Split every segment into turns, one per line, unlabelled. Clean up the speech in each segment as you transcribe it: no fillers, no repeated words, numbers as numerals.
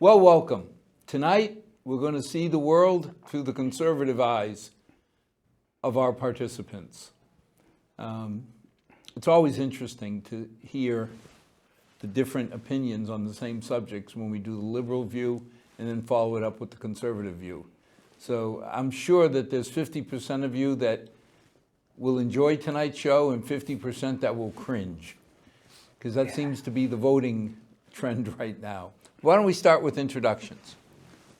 Well, welcome. Tonight, we're going to see the world through the conservative eyes of our participants. It's always interesting to hear the different opinions on the same subjects when we do the liberal view and then follow it up with the conservative view. So I'm sure that there's 50% of you that will enjoy tonight's show and 50% that will cringe, because that seems to be the voting trend right now. Why don't we start with introductions?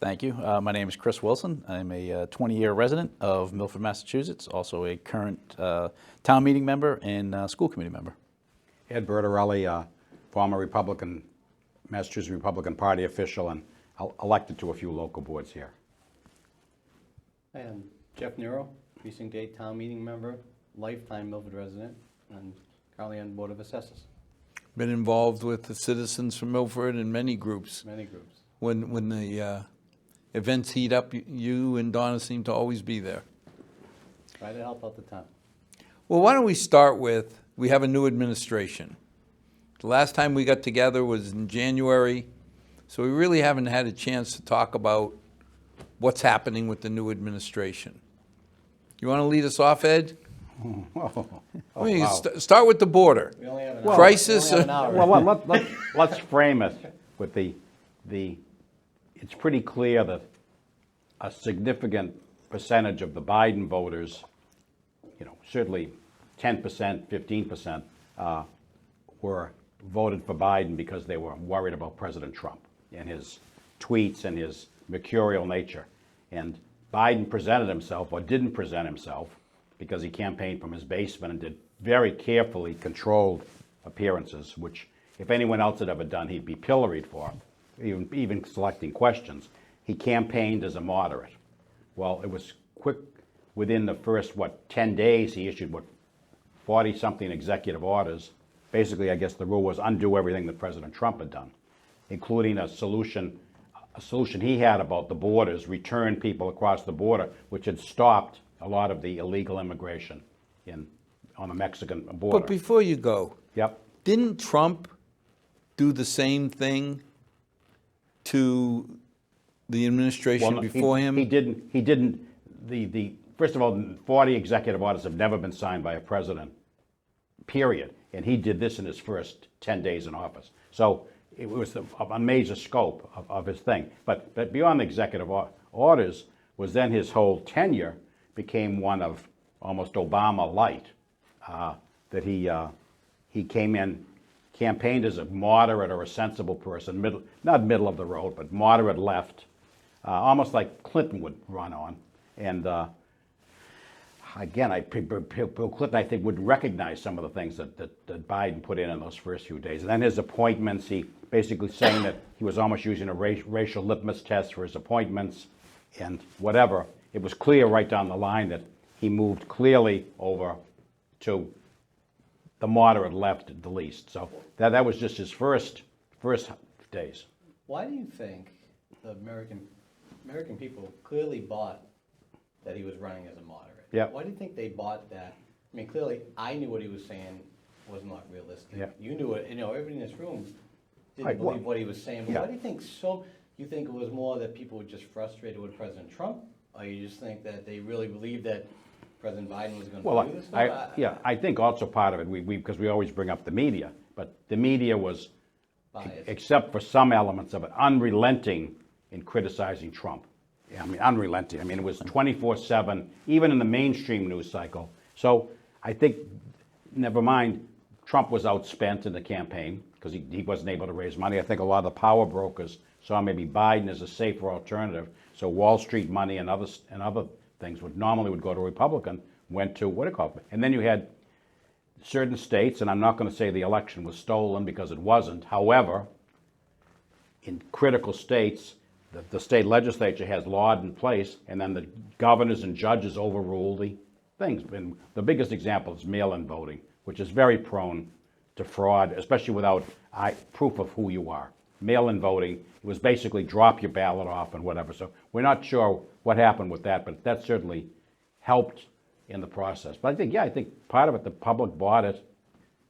Thank you. My name is Chris Wilson. I'm a 20-year resident of Milford, Massachusetts, also a current town meeting member and school committee member.
Ed Bertarelli, former Republican, Massachusetts Republican Party official and elected to a few local boards here.
I am Jeff Nero, Precinct 8 town meeting member, lifetime Milford resident, and currently on the Board of Assessors.
Been involved with the citizens from Milford and many groups.
Many groups.
When the events heat up, you and Donna seem to always be there.
Try to help out the town.
Well, why don't we start with, we have a new administration. The last time we got together was in January, so we really haven't had a chance to talk about what's happening with the new administration. You want to lead us off, Ed? Start with the border.
We only have an
Crisis.
hour. We only have an hour.
Well, let's frame it with it's pretty clear that a significant percentage of the Biden voters, certainly 10%, 15%, were voted for Biden because they were worried about President Trump and his tweets and his mercurial nature. And Biden presented himself, or didn't present himself, because he campaigned from his basement and did very carefully controlled appearances, which if anyone else had ever done, he'd be pilloried for, even selecting questions. He campaigned as a moderate. Well, it was quick, within the first, 10 days, he issued, 40-something executive orders. Basically, I guess the rule was undo everything that President Trump had done, including a solution he had about the borders, return people across the border, which had stopped a lot of the illegal immigration on the Mexican border.
But before you go,
Yep.
didn't Trump do the same thing to the administration before him?
He didn't. First of all, 40 executive orders have never been signed by a president, period. And he did this in his first 10 days in office. So it was a major scope of his thing. But beyond the executive orders was then his whole tenure became one of almost Obama light, that he came in, campaigned as a moderate or a sensible person, not middle of the road, but moderate left, almost like Clinton would run on. And again, Bill Clinton, I think, would recognize some of the things that Biden put in those first few days. And then his appointments, he basically saying that he was almost using a racial litmus test for his appointments and whatever. It was clear right down the line that he moved clearly over to the moderate left at the least. So that was just his first days.
Why do you think the American people clearly bought that he was running as a moderate?
Yeah.
Why do you think they bought that? I mean, clearly, I knew what he was saying was not realistic.
Yeah.
You knew it. Everybody in this room didn't
Right,
believe what he was saying. But
yeah.
why do you think so? You think it was more that people were just frustrated with President Trump, or you just think that they really believed that President Biden was going to do this stuff?
I think also part of it, because we always bring up the media, but the media was,
Biased.
except for some elements of it, unrelenting in criticizing Trump. Yeah, I mean, unrelenting. I mean, it was 24/7, even in the mainstream news cycle. So I think, never mind, Trump was outspent in the campaign because he wasn't able to raise money. I think a lot of the power brokers saw maybe Biden as a safer alternative. So Wall Street money and other things normally would go to Republican went to and then you had certain states, and I'm not going to say the election was stolen because it wasn't. However, in critical states, the state legislature has law in place, and then the governors and judges overrule the things. And the biggest example is mail-in voting, which is very prone to fraud, especially without proof of who you are. Mail-in voting, it was basically drop your ballot off and whatever. So we're not sure what happened with that, but that certainly helped in the process. But I think part of it, the public bought it,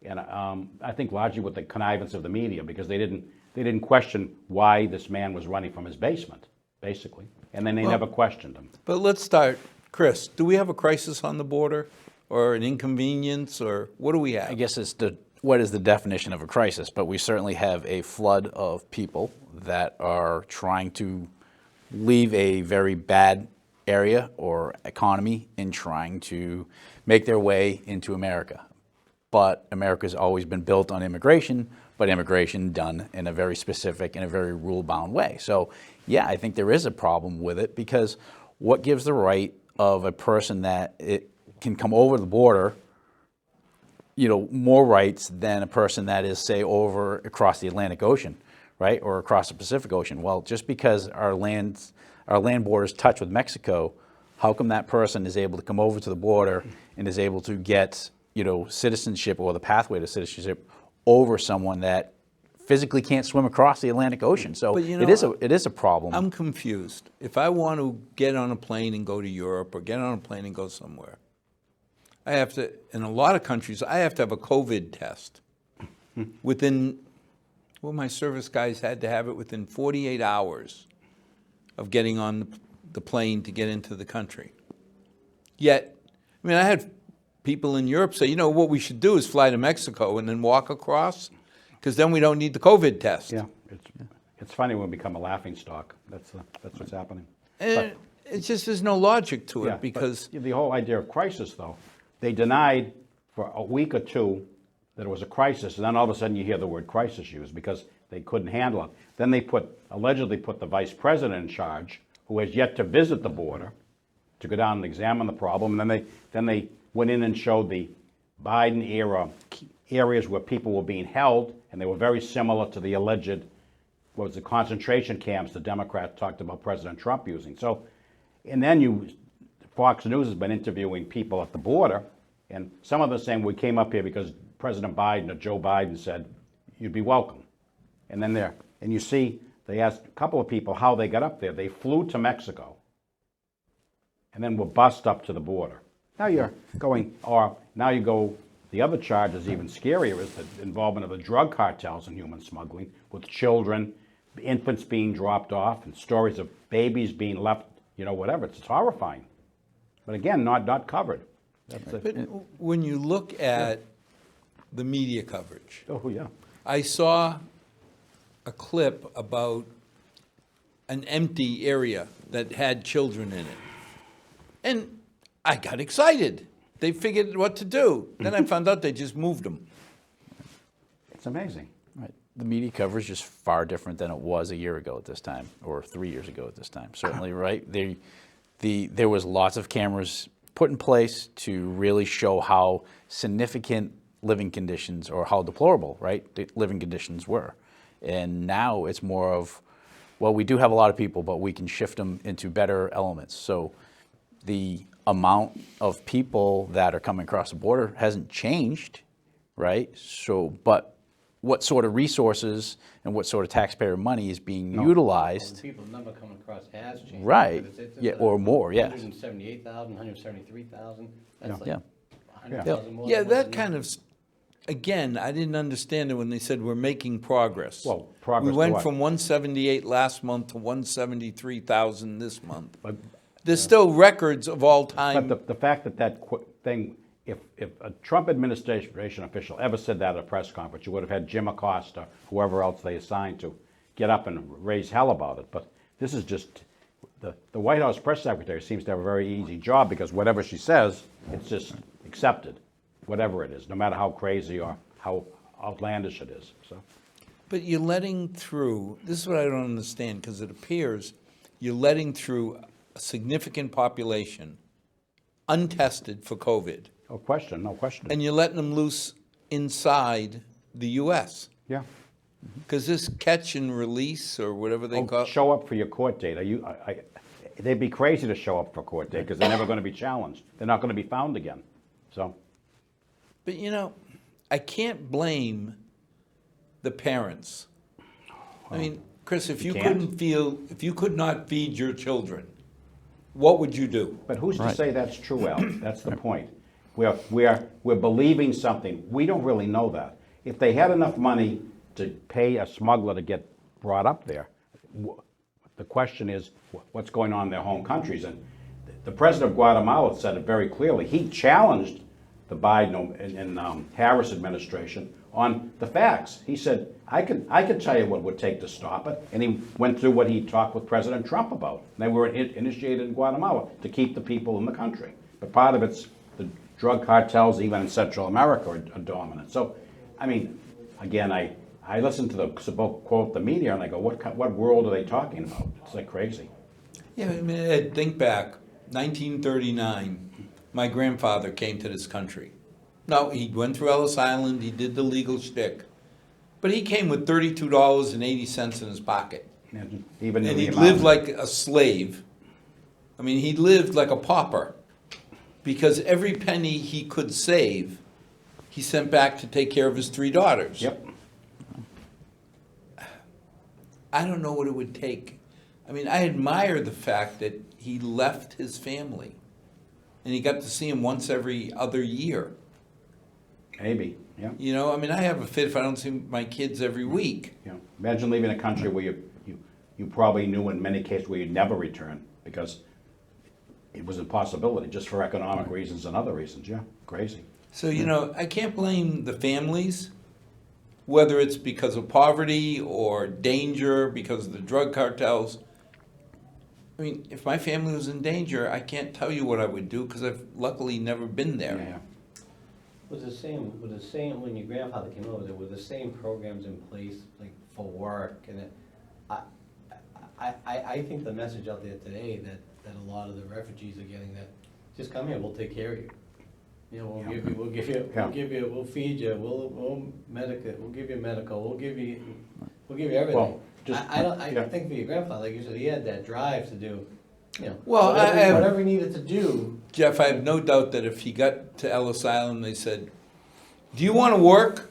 and I think largely with the connivance of the media, because they didn't They didn't question why this man was running from his basement, basically. And then they never questioned him.
But let's start, Chris, do we have a crisis on the border or an inconvenience, or what do we have?
I guess it's what is the definition of a crisis, but we certainly have a flood of people that are trying to leave a very bad area or economy and trying to make their way into America. But America's always been built on immigration, but immigration done in a very specific and a very rule-bound way. So yeah, I think there is a problem with it, because what gives the right of a person that it can come over the border, more rights than a person that is, say, over across the Atlantic Ocean, right, or across the Pacific Ocean? Well, just because our land borders touch with Mexico, how come that person is able to come over to the border and is able to get, citizenship or the pathway to citizenship over someone that physically can't swim across the Atlantic Ocean? So
But,
it is a problem.
I'm confused. If I want to get on a plane and go to Europe, or get on a plane and go somewhere, I have to, in a lot of countries, I have to have a COVID test within, my service guys had to have it within 48 hours of getting on the plane to get into the country. Yet, I had people in Europe say, what we should do is fly to Mexico and then walk across, because then we don't need the COVID test.
Yeah, it's funny when we become a laughing stock. That's what's happening.
And it's just, there's no logic to it,
Yeah,
because
but the whole idea of crisis, though, they denied for a week or two that it was a crisis, and then all of a sudden you hear the word crisis used because they couldn't handle it. Then they allegedly put the vice president in charge, who has yet to visit the border, to go down and examine the problem. And then they went in and showed the Biden era areas where people were being held, and they were very similar to the alleged, concentration camps the Democrats talked about President Trump using. So, and then Fox News has been interviewing people at the border, and some of them saying we came up here because President Biden or Joe Biden said you'd be welcome. And then you see, they asked a couple of people how they got up there. They flew to Mexico and then were bussed up to the border. Now you're going, or now you go, the other charge is even scarier, is the involvement of the drug cartels in human smuggling, with children, infants being dropped off, and stories of babies being left, whatever. It's horrifying. But again, not covered.
but when you look at the media coverage,
Oh, yeah.
I saw a clip about an empty area that had children in it. And I got excited. They figured what to do. Then I found out they just moved them.
It's amazing.
Right. The media coverage is far different than it was a year ago at this time, or 3 years ago at this time. Certainly, right? There was lots of cameras put in place to really show how significant living conditions, or how deplorable, right, the living conditions were. And now it's more of, well, we do have a lot of people, but we can shift them into better elements. So the amount of people that are coming across the border hasn't changed, right? So, but what sort of resources and what sort of taxpayer money is being utilized?
People, the number coming across has changed.
Right.
It's
Yeah, or more, yes.
178,000, 173,000. That's
Yeah.
100,000 more.
Yeah,
than
that
what
kind of, again, I didn't understand it when they said we're making progress.
Well, progress
We
to
went
what?
from 178 last month to 173,000 this month.
But
There's still records of all time.
But the fact that thing, if a Trump administration official ever said that at a press conference, you would have had Jim Acosta, whoever else they assigned to, get up and raise hell about it. But this is just, the White House press secretary seems to have a very easy job, because whatever she says, it's just accepted, whatever it is, no matter how crazy or how outlandish it is. So,
But you're letting through, this is what I don't understand, because it appears you're letting through a significant population untested for COVID,
no question.
and you're letting them loose inside the U.S.
Yeah.
Because this catch and release, or whatever they call it.
Show up for your court date. They'd be crazy to show up for a court date, because they're never going to be challenged. They're not going to be found again. So,
But I can't blame the parents. I mean, Chris, if you
can't?
could not feed your children, what would you do?
but who's to say that's true, Al? That's the point. We're believing something. We don't really know that. If they had enough money to pay a smuggler to get brought up there. The question is, what's going on in their home countries? And the president of Guatemala said it very clearly. He challenged the Biden and Harris administration on the facts. He said, I could tell you what it would take to stop it. And he went through what he talked with President Trump about. They were initiated in Guatemala to keep the people in the country. But part of it's the drug cartels, even in Central America, are dominant. So, I mean, again, I listen to the quote the media and I go, what world are they talking about? It's like crazy.
Yeah, I mean, Ed, think back, 1939, my grandfather came to this country. No, he went through Ellis Island, he did the legal shtick, but he came with $32.80 in his pocket.
And even
And he lived like a slave. I mean, he lived like a pauper, because every penny he could save, he sent back to take care of his 3 daughters.
Yep.
I don't know what it would take. I mean, I admire the fact that he left his family, and he got to see him once every other year.
Maybe, yeah.
You know, I mean, I have a fit if I don't see my kids every week.
Yeah. Imagine leaving a country where you probably knew in many cases where you'd never return because it was a possibility just for economic reasons and other reasons. Yeah, crazy.
So, you know, I can't blame the families, whether it's because of poverty or danger, because of the drug cartels. I mean, if my family was in danger, I can't tell you what I would do because I've luckily never been there.
Yeah.
Was the same when your grandfather came over, there were the same programs in place, like for work, and I think the message out there today that a lot of the refugees are getting, that just come here, we'll take care of you. You know, we'll give you, we'll feed you, we'll medicate, we'll give you medical, we'll give you everything.
Well,
I think for your grandfather, like you said, he had that drive to do, you know,
Well,
whatever he needed to do.
Jeff, I have no doubt that if he got to Ellis Island, they said, do you want to work?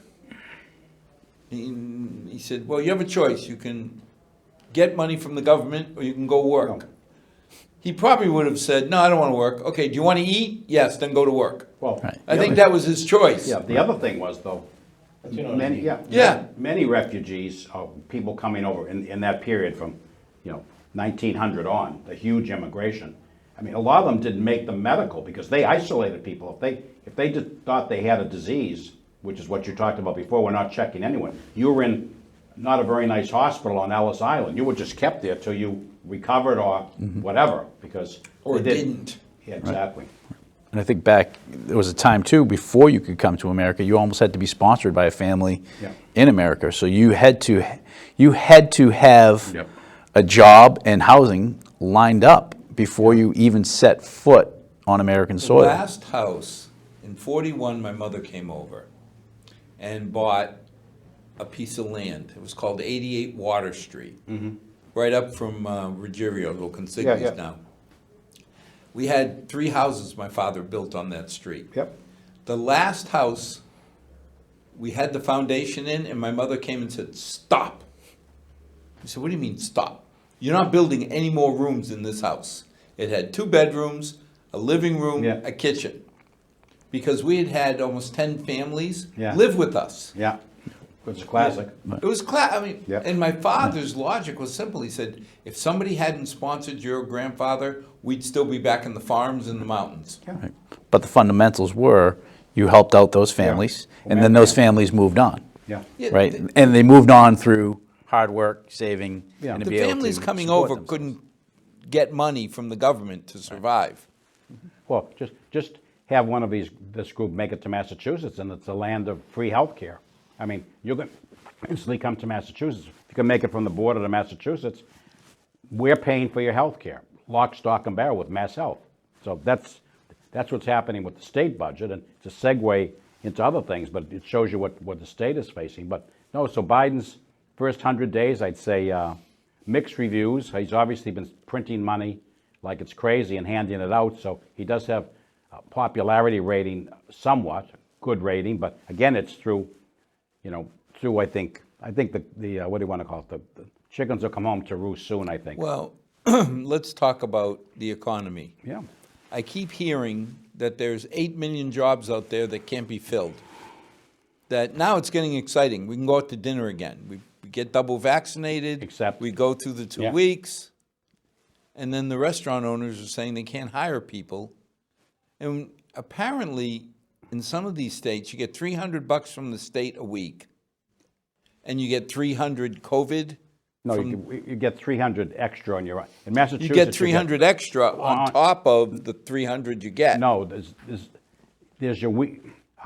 He said, well, you have a choice. You can get money from the government or you can go work.
No.
He probably would have said, no, I don't want to work. Okay, do you want to eat? Yes, then go to work.
Well,
Right.
I think that was his choice.
yeah. The other thing was though,
But you know what I mean.
many refugees, people coming over in that period from, 1900 on, the huge immigration. I mean, a lot of them didn't make the medical because they isolated people. If they just thought they had a disease, which is what you talked about before, we're not checking anyone. You were in not a very nice hospital on Ellis Island. You were just kept there till you recovered or whatever, because
Or
they
didn't.
Yeah, exactly.
And I think back, there was a time too, before you could come to America, you almost had to be sponsored by a family
Yeah.
in America. So you had to have
Yep.
a job and housing lined up before you even set foot on American
The
soil.
last house, in 41, my mother came over and bought a piece of land. It was called 88 Water Street, right up from Ruggiero, little consignies
Yeah.
now. We had 3 houses my father built on that street.
Yep.
The last house, we had the foundation in, and my mother came and said, stop. I said, what do you mean, stop? You're not building any more rooms in this house. It had 2 bedrooms, a living room,
Yeah.
a kitchen. Because we had had almost 10 families
Yeah.
live with us.
Yeah. It's a classic.
It was
Yeah.
and my father's logic was simple. He said, if somebody hadn't sponsored your grandfather, we'd still be back in the farms in the mountains.
Right. But the fundamentals were, you helped out those families, and then those families moved on,
Yeah.
Yeah,
right?
the-
And they moved on through hard work, saving,
Yeah.
and to
The
be able
families
to
coming
support
over
themselves.
couldn't get money from the government to survive.
Well, just have one of this group make it to Massachusetts, and it's a land of free health care. I mean, you're going to instantly come to Massachusetts. If you can make it from the border to Massachusetts, we're paying for your health care, lock, stock, and barrel with Mass Health. So that's what's happening with the state budget, and it's a segue into other things, but it shows you what the state is facing. But no, so Biden's first 100 days, I'd say mixed reviews. He's obviously been printing money like it's crazy and handing it out, so he does have a popularity rating somewhat, good rating, but again, it's through I think the what do you want to call it? The chickens will come home to roost soon, I think.
Well, let's talk about the economy.
Yeah.
I keep hearing that there's 8 million jobs out there that can't be filled. that now it's getting exciting. We can go out to dinner again. We get double vaccinated.
Except-
we go through the 2
Yeah.
weeks. And then the restaurant owners are saying they can't hire people. And apparently, in some of these states, you get $300 from the state a week. And you get 300 COVID.
No, you get 300 extra on your, in Massachusetts.
You get 300 extra on
on-
top of the 300 you get.
No, there's your week,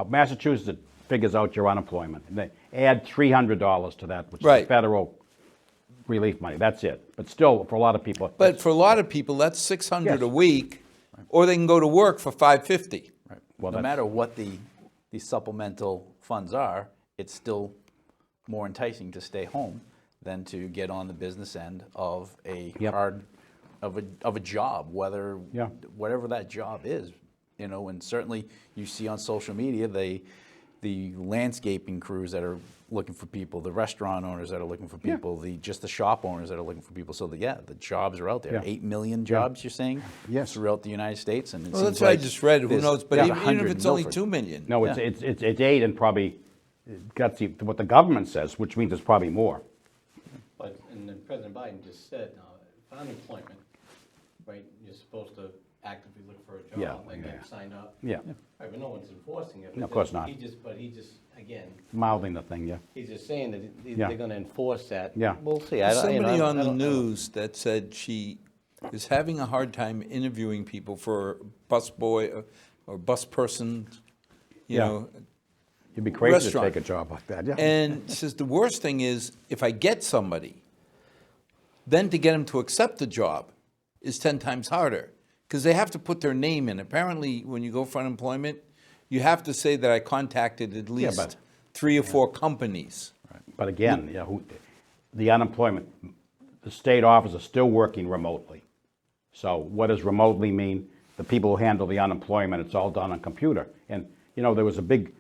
Massachusetts figures out your unemployment. And they add $300 to that, which is
Right.
federal relief money. That's it. But still, for a lot of people.
But for a lot of people, that's 600
Yes.
a week, or they can go to work for 550.
Right.
Well,
No
that's-
matter what the supplemental funds are, it's still more enticing to stay home than to get on the business end of a
Yep.
of a job,
Yeah.
whatever that job is, and certainly you see on social media the landscaping crews that are looking for people, the restaurant owners that are looking for people, just the shop owners that are looking for people. So the jobs are out there.
Yeah.
8 million jobs, you're saying?
Yes.
Throughout the United States, and it
Well, that's
seems
what I
like
just read. Who
there's-
knows? But
there's
even if
100
it's
in
only
Milford.
2 million.
No,
Yeah.
it's 8 and probably, got what the government says, which means it's probably more.
But, and then President Biden just said, for unemployment, right, you're supposed to actively look for a
Yeah,
job and
yeah.
get signed up.
Yeah,
Right, but no one's enforcing it.
No, of course not.
He just, again,
mouthing the thing, yeah.
he's just saying that
Yeah.
they're gonna enforce that.
Yeah.
We'll see.
Somebody on the
I don't-
news that said she is having a hard time interviewing people for busboy or bus person, you
Yeah.
know.
You'd be crazy to
Restaurant.
take a job like that, yeah.
And says the worst thing is if I get somebody, then to get them to accept the job is 10 times harder because they have to put their name in. Apparently, when you go for unemployment, you have to say that I contacted at least
but-
3 or 4 companies.
But again, the unemployment, the state office is still working remotely. So what does remotely mean? The people who handle the unemployment, it's all done on computer. And, there was a big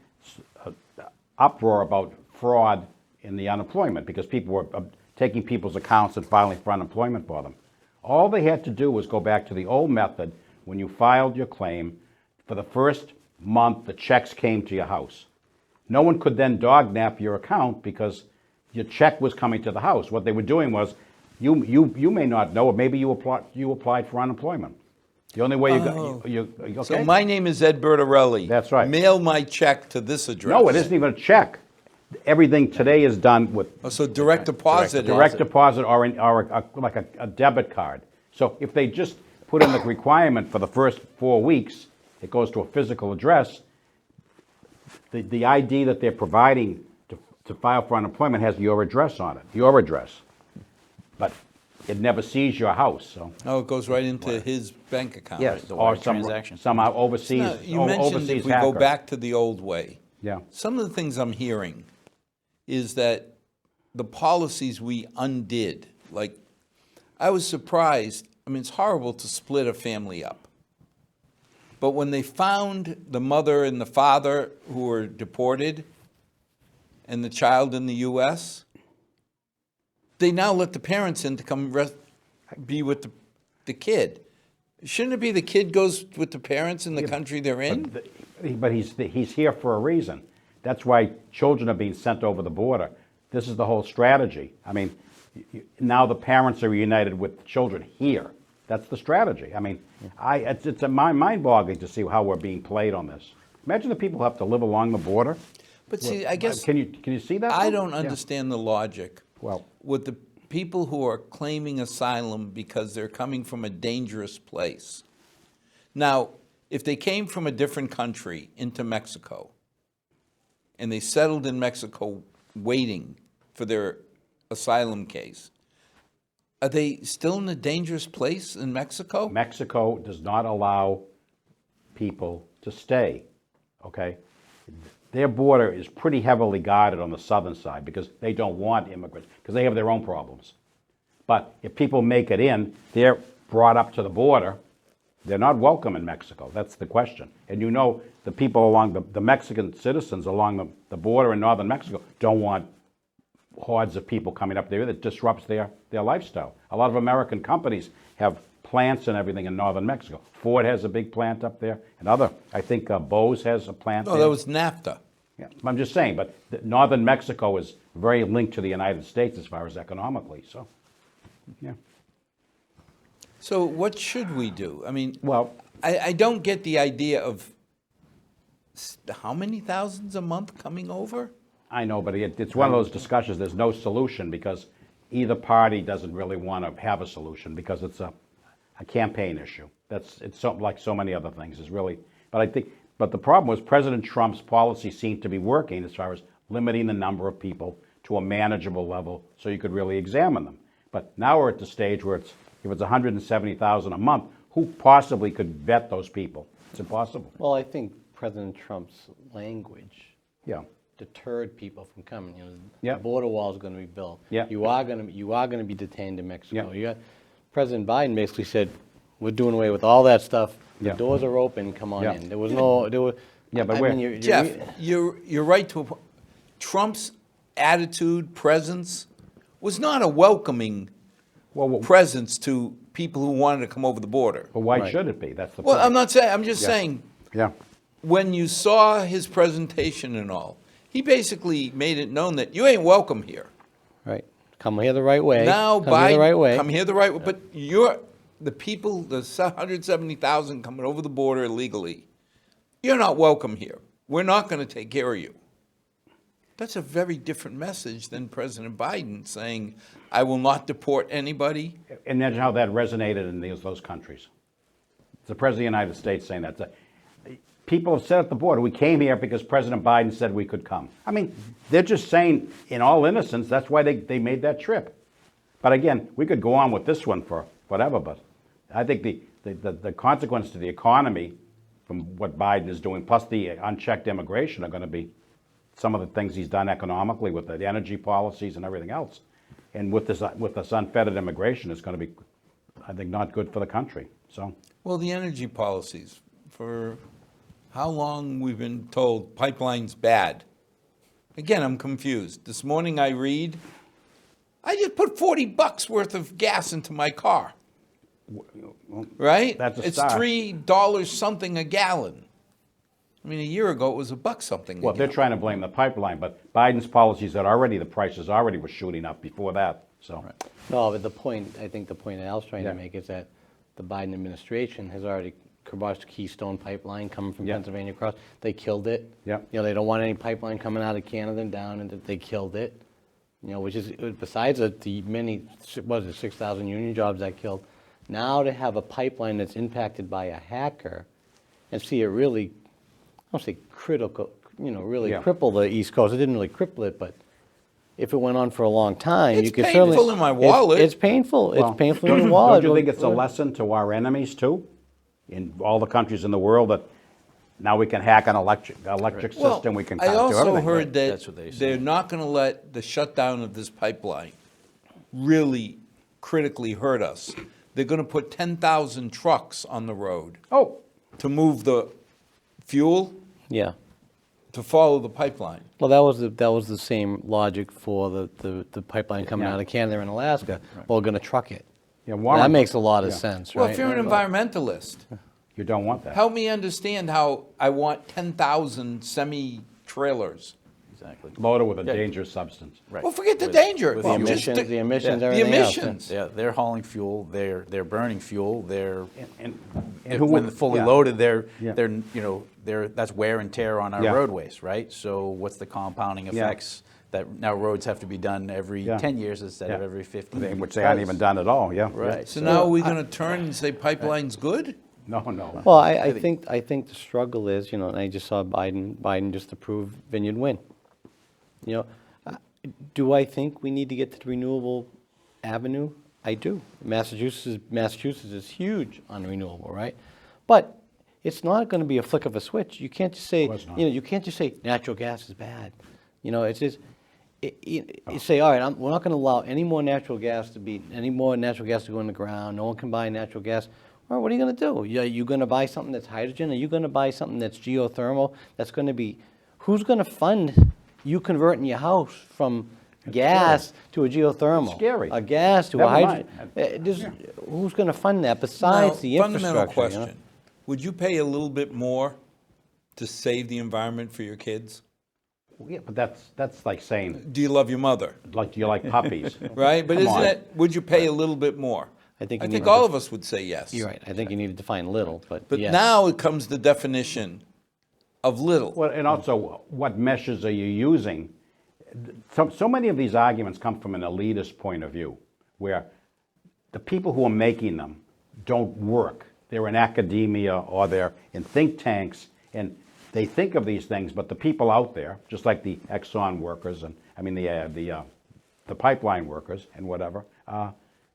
uproar about fraud in the unemployment because people were taking people's accounts and filing for unemployment for them. All they had to do was go back to the old method. When you filed your claim, for the first month, the checks came to your house. No one could then dog-nap your account because your check was coming to the house. What they were doing was, you may not know, or maybe you applied for unemployment. The only way okay?
So my name is Ed Bertarelli.
That's right.
Mail my check to this address.
No, it isn't even a check. Everything today is done with
Oh, so direct deposit.
direct deposit or like a debit card. So if they just put in the requirement for the first 4 weeks, it goes to a physical address, the ID that they're providing to file for unemployment has your address on it, your address. But it never sees your house, so.
Oh, it goes right into his bank account.
Yes, the
Or
wire transaction.
somehow overseas,
Now, you mentioned
overseas
if we go
hacker.
back to the old way.
Yeah.
Some of the things I'm hearing is that the policies we undid, like, I was surprised. I mean, it's horrible to split a family up. But when they found the mother and the father who were deported and the child in the U.S., they now let the parents in to come be with the kid. Shouldn't it be the kid goes with the parents in the country they're in?
But he's here for a reason. That's why children are being sent over the border. This is the whole strategy. I mean, now the parents are reunited with children here. That's the strategy. I mean, it's mind-boggling to see how we're being played on this. Imagine the people who have to live along the border.
But see, I guess
Can you see that?
I don't
Yeah.
understand the logic.
Well-
with the people who are claiming asylum because they're coming from a dangerous place. Now, if they came from a different country into Mexico and they settled in Mexico waiting for their asylum case, are they still in a dangerous place in Mexico?
Mexico does not allow people to stay, okay? Their border is pretty heavily guarded on the southern side because they don't want immigrants, because they have their own problems. But if people make it in, they're brought up to the border, they're not welcome in Mexico. That's the question. And the people along the Mexican citizens along the border in northern Mexico don't want hordes of people coming up there that disrupts their lifestyle. A lot of American companies have plants and everything in northern Mexico. Ford has a big plant up there, and I think Bose has a plant
No,
there.
that was NAFTA.
Yeah, I'm just saying, but northern Mexico is very linked to the United States as far as economically, so, yeah.
So what should we do? I mean,
Well,
I don't get the idea of how many thousands a month coming over?
I know, but it's one of those discussions, there's no solution because either party doesn't really want to have a solution because it's a campaign issue. It's so, like so many other things, is really, but the problem was President Trump's policy seemed to be working as far as limiting the number of people to a manageable level so you could really examine them. But now we're at the stage where if it's 170,000 a month, who possibly could vet those people? It's impossible.
Well, I think President Trump's language
Yeah.
deterred people from coming.
Yeah.
The border wall is going to be built.
Yeah.
You are going to be detained in Mexico.
Yeah.
President Biden basically said, "We're doing away with all that stuff.
Yeah.
The doors are open. Come on
Yeah.
in." There was no. There was.
Yeah, but
I
we're-
mean, you're-
Jeff, you're right to a point. Trump's attitude, presence, was not a welcoming
Well,
presence to people who wanted to come over the border.
why
Right.
should it be? That's the
Well,
point.
I'm not saying, I'm just
Yeah.
saying,
Yeah.
when you saw his presentation and all, he basically made it known that you ain't welcome here.
Right. Come here the right way.
Now,
come here the right way.
come here the right way, but the people, the 170,000 coming over the border illegally, you're not welcome here. We're not going to take care of you. That's a very different message than President Biden saying, I will not deport anybody.
Imagine how that resonated in those countries. It's the President of the United States saying that. People have said at the border, we came here because President Biden said we could come. I mean, they're just saying, in all innocence, that's why they made that trip. But again, we could go on with this one for whatever, but I think the consequence to the economy from what Biden is doing, plus the unchecked immigration, are going to be some of the things he's done economically with the energy policies and everything else. And with this unfettered immigration, it's going to be, I think, not good for the country. So,
Well, the energy policies, for how long we've been told pipeline's bad. Again, I'm confused. This morning I read, I just put $40 worth of gas into my car. Right?
That's a
It's
start.
$3 something a gallon. I mean, a year ago it was $1 something.
well, they're trying to blame the pipeline, but Biden's policies that the prices already were shooting up before that. So,
No, but I think the point that Al's trying
Yeah.
to make is that the Biden administration has already kiboshed Keystone Pipeline coming from
Yeah.
Pennsylvania across. They killed it.
Yeah.
They don't want any pipeline coming out of Canada and down, and they killed it. Which is, besides the many, 6,000 union jobs that killed, now to have a pipeline that's impacted by a hacker and see it really, I don't say critical, really
Yeah.
cripple the East Coast. It didn't really cripple it, but if it went on for a long time,
It's
you could certainly.
painful in my wallet.
It's painful.
well,
It's painful in your wallet.
Don't you think it's a lesson to our enemies too, in all the countries in the world, that now we can hack an electric
Well,
system, we can
I
kind of do
also
everything.
heard that
That's what they say.
they're not going to let the shutdown of this pipeline really critically hurt us. They're going to put 10,000 trucks on the road
Oh,
to move the fuel
Yeah.
to follow the pipeline.
Well, that was the same logic for the pipeline coming
Yeah.
out of Canada and Alaska. Well, we're going to truck it.
yeah, Warren.
That makes a lot of
Yeah.
sense,
Well,
right?
if you're an environmentalist,
You don't want that.
help me understand how I want 10,000 semi-trailers.
Exactly.
Loaded with a dangerous substance.
Right.
Well, forget the
With-
danger.
with
The
Just
emissions, the emissions,
The
everything else.
emissions.
Yeah, they're hauling fuel, they're burning fuel,
And
when fully
yeah.
loaded,
Yeah.
that's wear and tear on our
Yeah.
roadways, right? So what's the compounding
Yeah.
effects that now roads have to be done every
Yeah.
10 years instead of
Yeah.
every 15?
Which they aren't even done at all, yeah.
Right.
So now are we going to turn and say pipeline's good?
No, no.
Well, I think the struggle is, and I just saw Biden just approve Vineyard Wind. Do I think we need to get to the renewable avenue? I do. Massachusetts is huge on renewable, right? But it's not going to be a flick of a switch. You can't just say,
Of course not.
you can't just say natural gas is bad. It's just. You say, all right, we're not going to allow any more natural gas to go in the ground. No one can buy natural gas. All right, what are you going to do? Are you going to buy something that's hydrogen? Are you going to buy something that's geothermal? That's going to be, who's going to fund you converting your house from gas to a geothermal?
It's scary.
A gas to
Never
a hydrogen.
mind.
Who's going to fund that besides
Now,
the infrastructure?
fundamental question. Would you pay a little bit more to save the environment for your kids?
Yeah, but that's like saying,
Do you love your mother?
like, do you like puppies?
Right? But
Come
isn't
on.
it, would you pay a little bit more?
I think you need
all
to-
of us would say yes.
You're right. I think you need to define little, but
But
yes.
now it comes the definition of little.
Well, and also, what measures are you using? So many of these arguments come from an elitist point of view, where the people who are making them don't work. They're in academia or they're in think tanks, and they think of these things, but the people out there, just like the Exxon workers, and I mean the pipeline workers and whatever,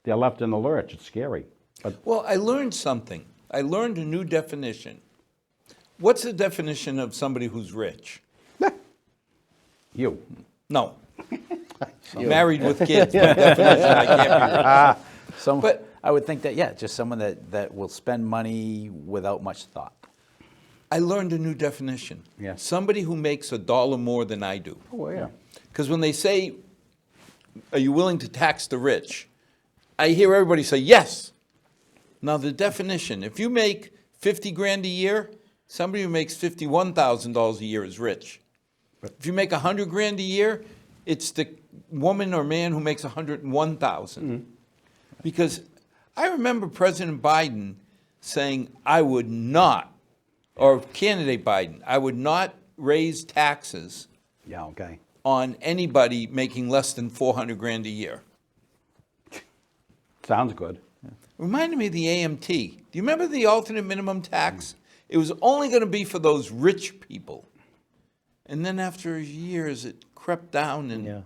they're left in the lurch. It's scary. But
Well, I learned something. I learned a new definition. What's the definition of somebody who's rich?
you,
No. Married with kids, by definition, I can't be rich. But-
I would think that, yeah, just someone that will spend money without much thought.
I learned a new definition.
Yeah.
Somebody who makes $1 more than I do.
oh yeah,
Because when they say, are you willing to tax the rich? I hear everybody say, yes. Now the definition, if you make 50 grand a year, somebody who makes $51,000 a year is rich. If you make 100 grand a year, it's the woman or man who makes 101,000. Because I remember President Biden saying, I would not, or candidate Biden, I would not raise taxes
yeah, okay.
on anybody making less than 400 grand a year.
Sounds good.
Reminded me of the AMT. Do you remember the alternate minimum tax? It was only going to be for those rich people. And then after years, it crept down and
Yeah.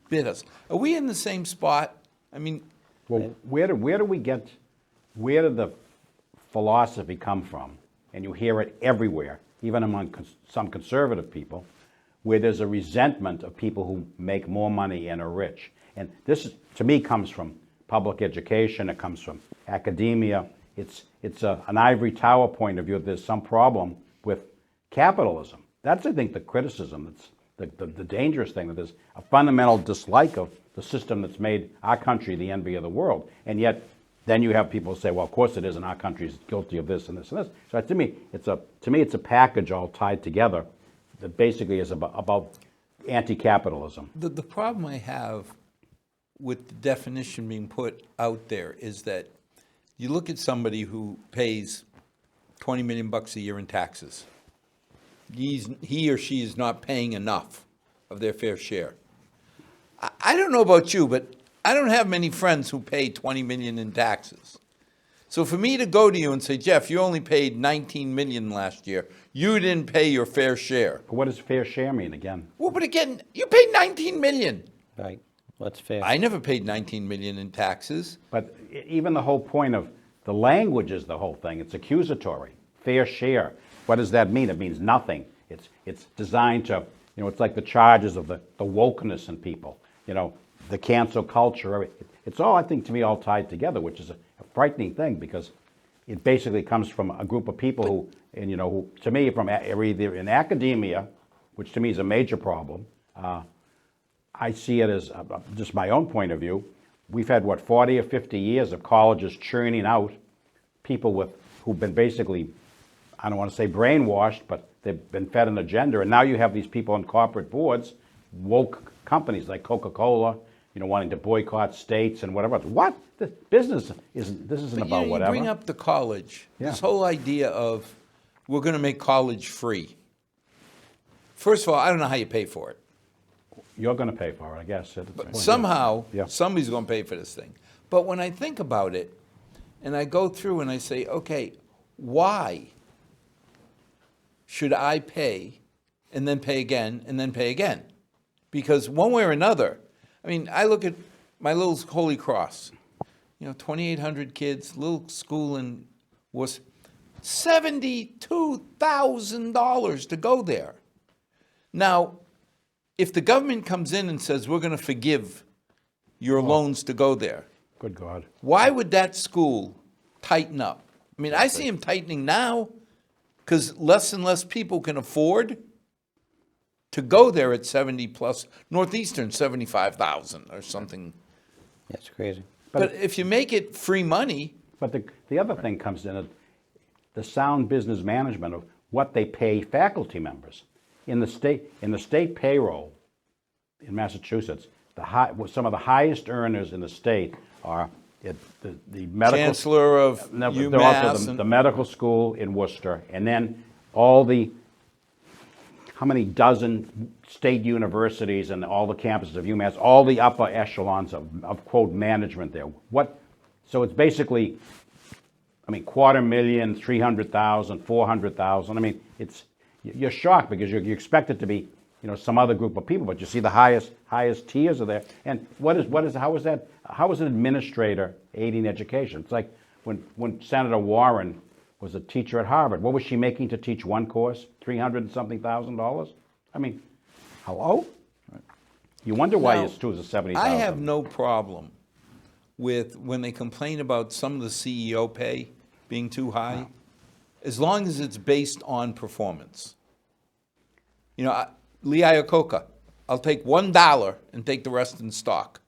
bit us. Are we in the same spot? I mean,
Well, where did the philosophy come from? And you hear it everywhere, even among some conservative people, where there's a resentment of people who make more money and are rich. And this, to me, comes from public education. It comes from academia. It's an ivory tower point of view. There's some problem with capitalism. That's, I think, the criticism. That's the dangerous thing, that there's a fundamental dislike of the system that's made our country the envy of the world. And yet, then you have people say, well, of course it isn't. Our country's guilty of this and this and this. So to me, it's a package all tied together that basically is about anti-capitalism.
the problem I have with the definition being put out there is that you look at somebody who pays 20 million bucks a year in taxes. He or she is not paying enough of their fair share. I don't know about you, but I don't have many friends who pay 20 million in taxes. So for me to go to you and say, Jeff, you only paid 19 million last year, you didn't pay your fair share.
But what does fair share mean again?
Well, but again, you paid 19 million.
Right. That's fair.
I never paid 19 million in taxes.
But even the whole point of the language is the whole thing. It's accusatory. Fair share. What does that mean? It means nothing. It's designed to, it's like the charges of the wokeness in people, the cancel culture. It's all, I think, to me, all tied together, which is a frightening thing, because it basically comes from a group of people who, to me, are either in academia, which to me is a major problem. I see it as just my own point of view. We've had, 40 or 50 years of colleges churning out people who've been basically, I don't want to say brainwashed, but they've been fed an agenda. And now you have these people on corporate boards, woke companies like Coca-Cola, wanting to boycott states and whatever. What? This isn't
But
about
you
whatever.
bring up the college.
Yeah.
This whole idea of we're going to make college free. First of all, I don't know how you pay for it.
You're going to pay for it, I guess. at the point.
Somehow,
Yeah.
somebody's going to pay for this thing. But when I think about it, and I go through and I say, okay, why should I pay and then pay again and then pay again? Because one way or another, I mean, I look at my little Holy Cross, 2,800 kids, little school in was $72,000 to go there. Now, if the government comes in and says, we're going to forgive your loans to go there,
Good God.
why would that school tighten up? I mean, I see them tightening now because less and less people can afford to go there at 70 plus. Northeastern, 75,000 or something.
That's crazy.
But if you make it free money,
But the other thing comes in, the sound business management of what they pay faculty members. in the state payroll in Massachusetts, some of the highest earners in the state are the medical.
Chancellor of
No, but they're also
UMass.
the medical school in Worcester, and then all the, how many dozen state universities and all the campuses of UMass, all the upper echelons of quote, management there. So it's basically, I mean, 250,000, 300,000, 400,000. I mean, you're shocked because you expect it to be, some other group of people, but you see the highest tiers are there. And how is an administrator aiding education? It's like when Senator Warren was a teacher at Harvard. What was she making to teach one course? $300 and something thousand? I mean, hello? You wonder why
Now,
your students are 70,000.
I have no problem with when they complain about some of the CEO pay being too high, as long as it's based on performance. Lee Iacocca, I'll take $1 and take the rest in stock.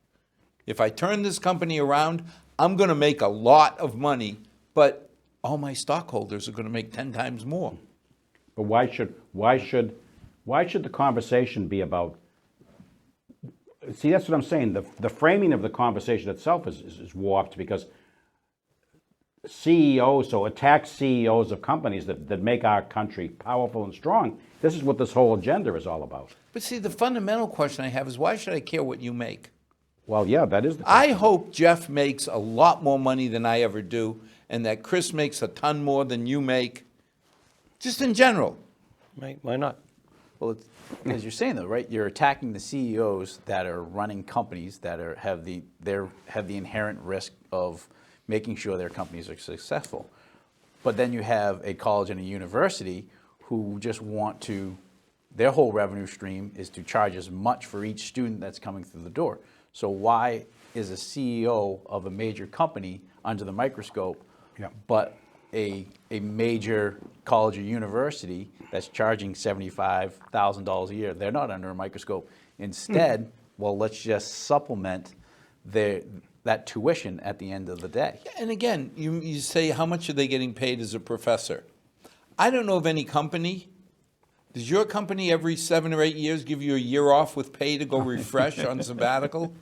If I turn this company around, I'm going to make a lot of money, but all my stockholders are going to make 10 times more.
But why should the conversation be about? See, that's what I'm saying. The framing of the conversation itself is warped because CEOs, so attack CEOs of companies that make our country powerful and strong. This is what this whole agenda is all about.
But see, the fundamental question I have is, why should I care what you make?
Well, yeah, that is the
I hope Jeff makes a lot more money than I ever do, and that Chris makes a ton more than you make, just in general.
Right, why not?
Well, as you're saying though, right? You're attacking the CEOs that are running companies that have the inherent risk of making sure their companies are successful. But then you have a college and a university who just want to, their whole revenue stream is to charge as much for each student that's coming through the door. So why is a CEO of a major company under the microscope,
Yeah.
but a major college or university that's charging $75,000 a year, they're not under a microscope? Instead, well, let's just supplement that tuition at the end of the day.
And again, you say, how much are they getting paid as a professor? I don't know of any company. Does your company every 7 or 8 years give you a year off with pay to go refresh on sabbatical?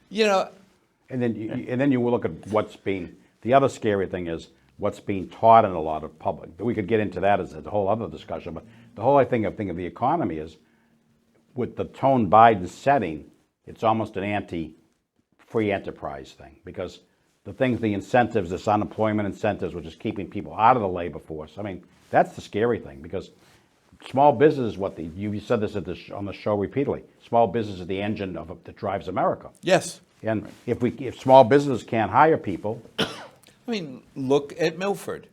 And then you will look at the other scary thing is what's being taught in a lot of public. We could get into that as a whole other discussion, but the whole thing of the economy is, with the tone Biden's setting, it's almost an anti-free enterprise thing, because the incentives, this unemployment incentives, which is keeping people out of the labor force. I mean, that's the scary thing, because small business is you said this on the show repeatedly. Small business is the engine that drives America.
Yes.
And if small business can't hire people,
I mean, look at Milford.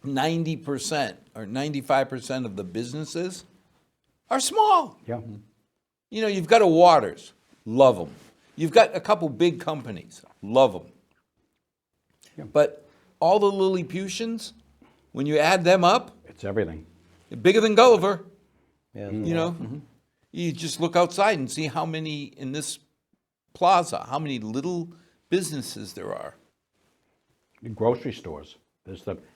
90% or 95% of the businesses are small.
yeah,
You've got a Waters, love them. You've got a couple big companies, love them.
Yeah.
But all the Lilliputians, when you add them up,
it's everything.
they're bigger than Gulliver.
Yeah,
You just look outside and see how many in this plaza, how many little businesses there are.
Grocery stores.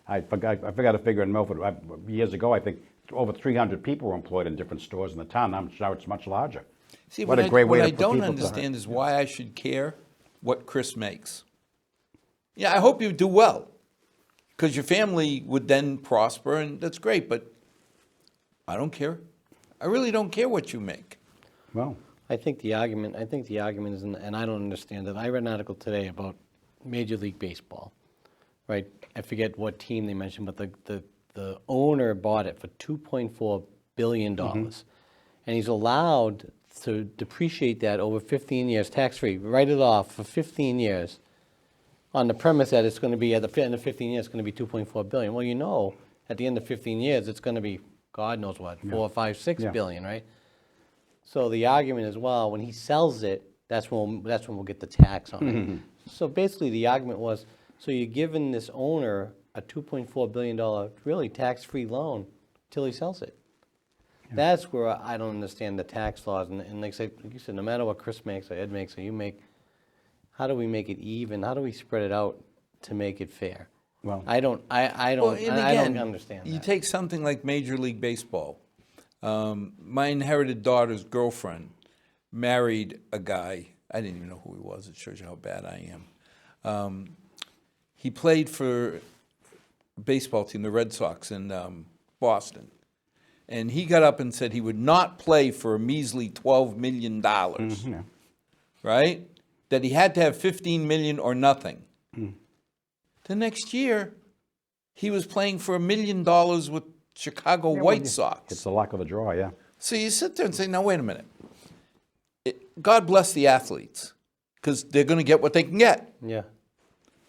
I forgot a figure in Milford. Years ago, I think over 300 people were employed in different stores in the town. Now it's much larger.
See,
What a great way
what
to
I
put
don't
people to-
understand is why I should care what Chris makes. Yeah, I hope you do well, because your family would then prosper, and that's great, but I don't care. I really don't care what you make.
Well,
I think the argument is, and I don't understand it. I read an article today about Major League Baseball, right? I forget what team they mentioned, but the owner bought it for $2.4 billion. And he's allowed to depreciate that over 15 years, tax-free, write it off for 15 years, on the premise that it's going to be, at the end of 15 years, it's going to be $2.4 billion. Well, at the end of 15 years, it's going to be, God knows what, 4, 5, 6
Yeah.
billion, right? So the argument is, well, when he sells it, that's when we'll get the tax on it. So basically, the argument was, so you're giving this owner a $2.4 billion, really tax-free loan till he sells it. Yeah. That's where I don't understand the tax laws. And like you said, no matter what Chris makes or Ed makes or you make, how do we make it even? How do we spread it out to make it fair?
Well,
I don't
Well, and again,
understand
you
that.
take something like Major League Baseball. My inherited daughter's girlfriend married a guy, I didn't even know who he was, it shows you how bad I am. He played for a baseball team, the Red Sox in Boston. And he got up and said he would not play for a measly $12 million, right? That he had to have $15 million or nothing. The next year, he was playing for $1 million with Chicago White Sox.
It's the luck of the draw, yeah.
So you sit there and say, now, wait a minute. God bless the athletes, because they're going to get what they can get.
Yeah.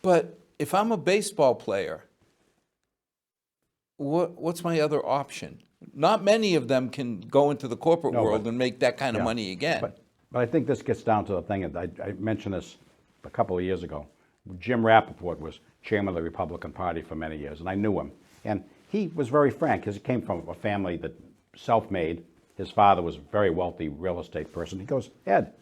But if I'm a baseball player, what's my other option? Not many of them can go into the corporate world and make that kind of money again.
But I think this gets down to the thing, and I mentioned this a couple of years ago. Jim Rappaport was chairman of the Republican Party for many years, and I knew him. And he was very frank, because he came from a family that self-made. His father was a very wealthy real estate person. He goes, Ed,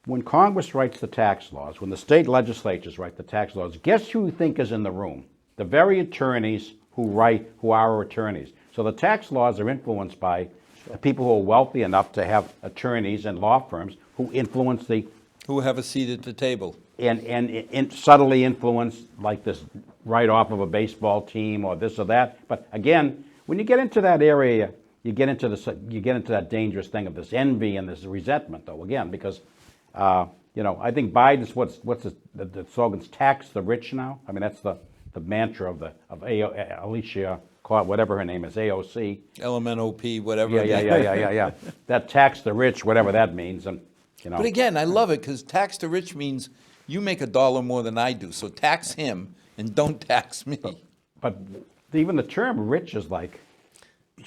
when Congress writes the tax laws, when the state legislatures write the tax laws, guess who you think is in the room? The very attorneys who are our attorneys. So the tax laws are influenced by the people who are wealthy enough to have attorneys and law firms who influence
Who have a seat at the table.
and subtly influence, like this write-off of a baseball team or this or that. But again, when you get into that area, you get into that dangerous thing of this envy and this resentment, though. Again, because I think Biden's the slogan's tax the rich now. I mean, that's the mantra of Alicia, whatever her name is, AOC.
LMNOP, whatever.
Yeah. That tax the rich, whatever that means, and
But again, I love it, because tax the rich means you make $1 more than I do, so tax him and don't tax me.
But even the term rich is like,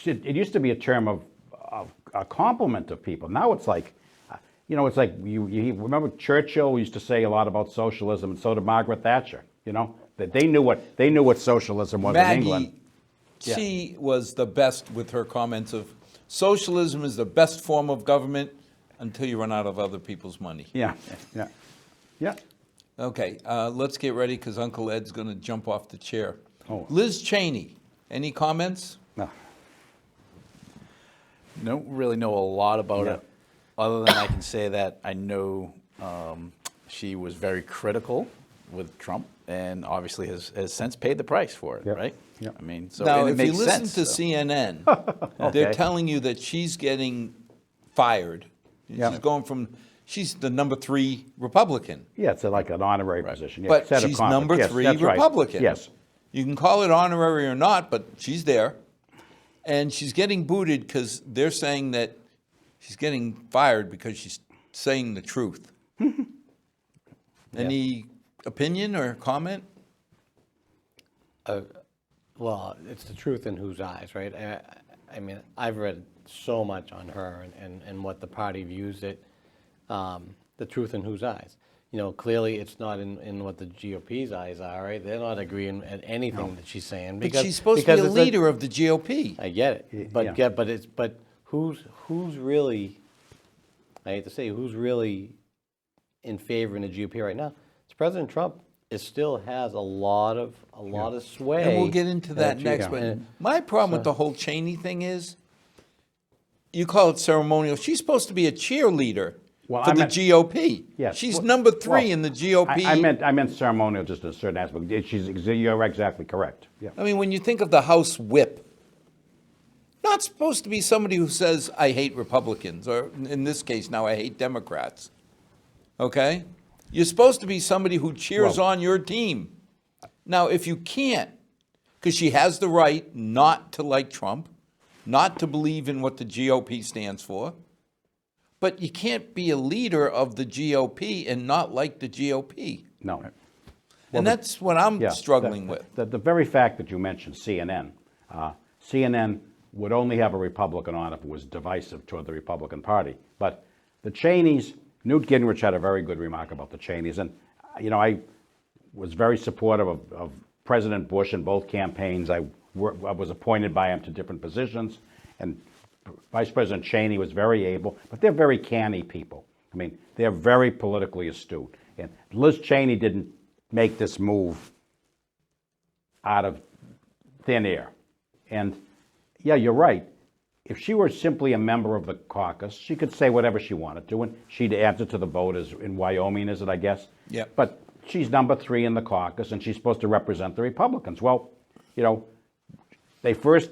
it used to be a term of a compliment to people. Now it's like, it's like you remember Churchill used to say a lot about socialism, and so did Margaret Thatcher. That they knew what socialism was in England.
She was the best with her comments of socialism is the best form of government until you run out of other people's money.
Yeah.
Okay, let's get ready, because Uncle Ed's going to jump off the chair.
Oh.
Liz Cheney, any comments?
No.
Don't really know a lot about it, other than I can say that I know she was very critical with Trump, and obviously has since paid the price for it, right?
Yep.
I mean, so
Now,
and it
if you
makes
listen
sense,
to
so.
CNN, they're telling you that she's getting fired.
Yeah.
She's the number 3 Republican.
Yeah, it's like an honorary position. Yeah,
But
set of
she's
conflict.
number
Yes,
3
that's right.
Republican.
Yes.
You can call it honorary or not, but she's there. And she's getting booted because they're saying that she's getting fired because she's saying the truth. Any opinion or comment?
Well, it's the truth in whose eyes, right? I mean, I've read so much on her and what the party views it, the truth in whose eyes. Clearly it's not in what the GOP's eyes are, right? They're not agreeing at anything that she's saying.
But she's supposed to be a leader of the GOP.
I get it, but who's really, I hate to say, who's really in favor in the GOP right now? It's President Trump. It still has a lot of sway.
And we'll get into that next. But
And-
my problem with the whole Cheney thing is, you call it ceremonial. She's supposed to be a cheerleader
Well,
for
I
the
meant-
GOP.
Yes.
She's
Well-
number 3
well,
in the GOP.
I meant ceremonial just in a certain aspect. You're exactly correct. Yeah.
I mean, when you think of the House whip, not supposed to be somebody who says, I hate Republicans, or in this case now, I hate Democrats. Okay? You're supposed to be somebody who cheers
Well-
on your team. Now, if you can't, because she has the right not to like Trump, not to believe in what the GOP stands for, but you can't be a leader of the GOP and not like the GOP.
No.
And that's what I'm
Yeah,
struggling with.
The very fact that you mentioned CNN, CNN would only have a Republican on if it was divisive toward the Republican Party. But the Cheneys, Newt Gingrich had a very good remark about the Cheneys. And, I was very supportive of President Bush in both campaigns. I was appointed by him to different positions. And Vice President Cheney was very able, but they're very canny people. I mean, they're very politically astute. And Liz Cheney didn't make this move out of thin air. And yeah, you're right. if she were simply a member of the caucus, she could say whatever she wanted to, and she'd answer to the voters in Wyoming, is it, I guess?
Yep.
But she's number 3 in the caucus, and she's supposed to represent the Republicans. Well, you know, they first,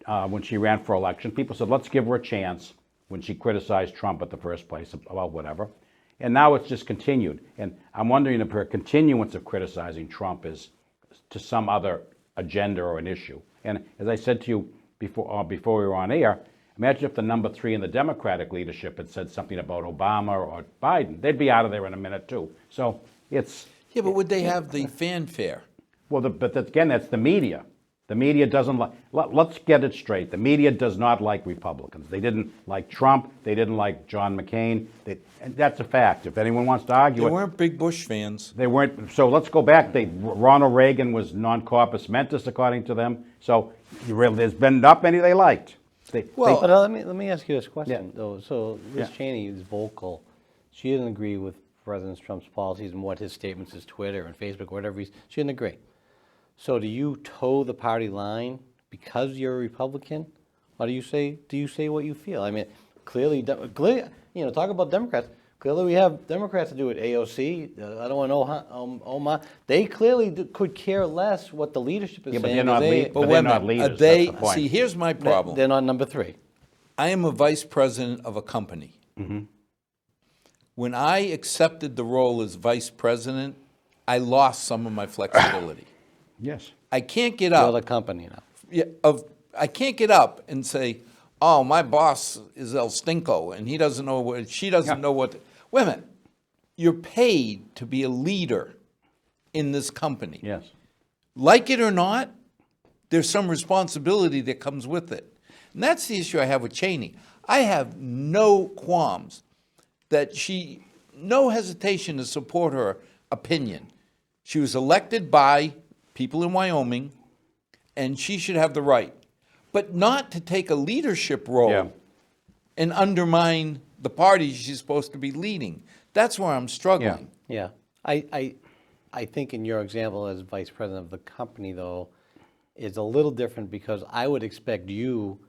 when she ran for election, people said, let's give her a chance when she criticized Trump at the first place about whatever. And now it's just continued. And I'm wondering if her continuance of criticizing Trump is to some other agenda or an issue. And as I said to you before we were on air, imagine if the number 3 in the Democratic leadership had said something about Obama or Biden. They'd be out of there in a minute too. So it's...
Yeah, but would they have the fanfare?
Well, again, that's the media. The media doesn't like, let's get it straight. The media does not like Republicans. They didn't like Trump. They didn't like John McCain. And that's a fact. If anyone wants to argue
They
it.
weren't big Bush fans.
They weren't. So let's go back. Ronald Reagan was non corpus mentis, according to them. So there's been not many they liked.
But let me ask you this question, though. So Liz Cheney is vocal. She didn't agree with President Trump's policies and what his statements, his Twitter and Facebook, whatever she didn't agree. So do you toe the party line because you're a Republican, or do you say what you feel? I mean, clearly, you know, talk about Democrats. Clearly, we have Democrats to do with AOC. I don't want to know Oma. They clearly could care less what the leadership is saying.
But they're not,
But
they're
wait a
not
minute.
leaders.
They,
that's the point.
see, here's my problem.
They're not number 3.
I am a vice president of a company. When I accepted the role as vice president, I lost some of my flexibility.
Yes.
I can't get
You're
up.
the company now.
I can't get up and say, "Oh, my boss is El Stinko, and he doesn't know what she doesn't know what." Wait a minute. You're paid to be a leader in this company.
Yes.
Like it or not, there's some responsibility that comes with it. And that's the issue I have with Cheney. I have no qualms that no hesitation to support her opinion. She was elected by people in Wyoming, and she should have the right. But not to take a leadership role and undermine the party she's supposed to be leading. That's where I'm struggling.
Yeah. I think in your example as vice president of the company, though, is a little different because I would expect you,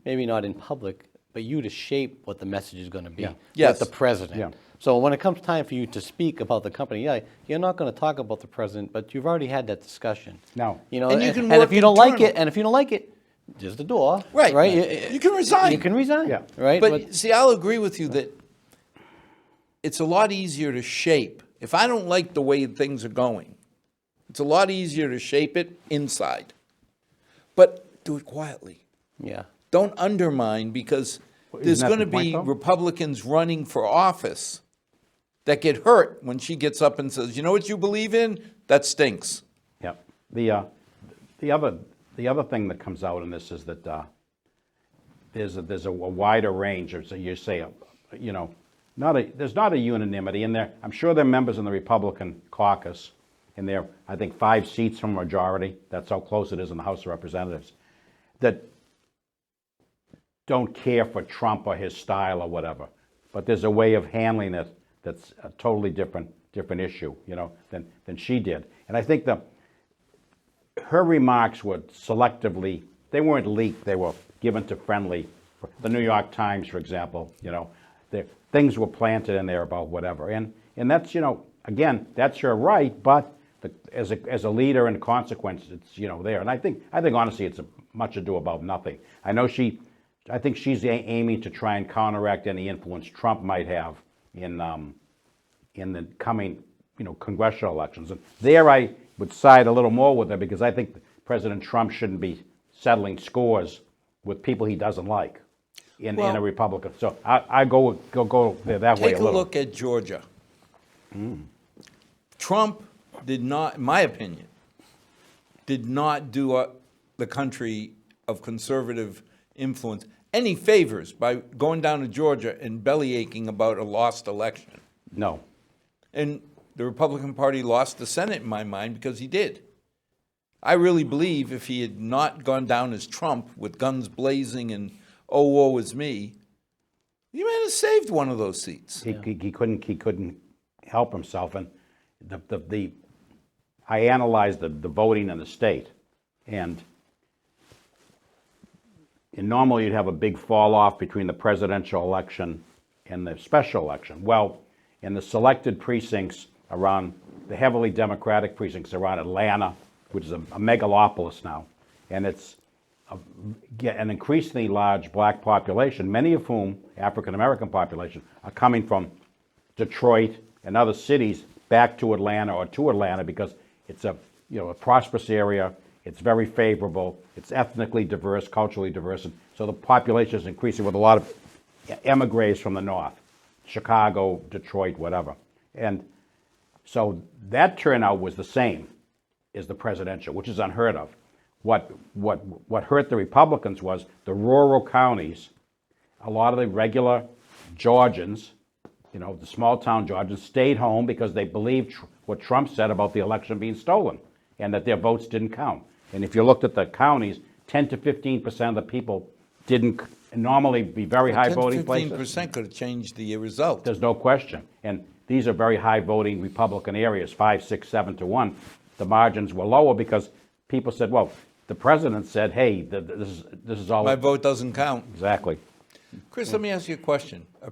maybe not in public, but you to shape what the message is going to be.
Yes.
With the president.
Yeah.
So when it comes time for you to speak about the company, you're not going to talk about the president, but you've already had that discussion.
No.
You know,
And you can
and
work
if you don't like
internal.
it, and if you don't like it, there's the door.
Right.
Right.
You can resign.
You can resign.
Yeah.
Right.
But see, I'll agree with you that it's a lot easier to shape. If I don't like the way things are going, it's a lot easier to shape it inside. But do it quietly.
yeah.
Don't undermine, because there's
isn't that
going to
the point,
be
though?
Republicans running for office that get hurt when she gets up and says, "You know what you believe in? That stinks."
Yeah. The other thing that comes out in this is that there's a wider range. So you say, you know, there's not a unanimity in there. I'm sure there are members in the Republican caucus, and there, I think, 5 seats from majority. That's how close it is in the House of Representatives, that don't care for Trump or his style or whatever. But there's a way of handling it that's a totally different issue, you know, than she did. And I think her remarks were selectively, they weren't leaked, they were given to friendly. The New York Times, for example, you know, things were planted in there about whatever. And that's, you know, again, that's her right, but as a leader and consequence, it's, you know, there. And I think honestly, it's much ado about nothing. I think she's aiming to try and counteract any influence Trump might have in the coming, you know, congressional elections. And there I would side a little more with her, because I think President Trump shouldn't be settling scores with people he doesn't like in a Republican. So I go there that way a
Take a
little.
look at Georgia. Trump did not, in my opinion, did not do the country of conservative influence any favors by going down to Georgia and belly aching about a lost election.
No.
And the Republican Party lost the Senate, in my mind, because he did. I really believe if he had not gone down as Trump with guns blazing and "oh, woe is me," he might have saved one of those seats.
He couldn't help himself. And I analyzed the voting in the state, and and normally you'd have a big fall off between the presidential election and the special election. Well, in the selected precincts around, the heavily Democratic precincts around Atlanta, which is a megalopolis now, and it's an increasingly large black population, many of whom, African-American population, are coming from Detroit and other cities back to Atlanta or to Atlanta because it's a prosperous area, it's very favorable, it's ethnically diverse, culturally diverse, and so the population is increasing with a lot of emigres from the north, Chicago, Detroit, whatever. And so that turnout was the same as the presidential, which is unheard of. What hurt the Republicans was the rural counties, a lot of the regular Georgians, the small town Georgians, stayed home because they believed what Trump said about the election being stolen and that their votes didn't count. And if you looked at the counties, 10 to 15% of the people didn't normally be very high voting places.
15% could have changed the result.
There's no question. And these are very high voting Republican areas, 5, 6, 7 to 1. The margins were lower because people said, well, the president said, hey, this is all.
My vote doesn't count.
Exactly.
Chris, let me ask you a question. Are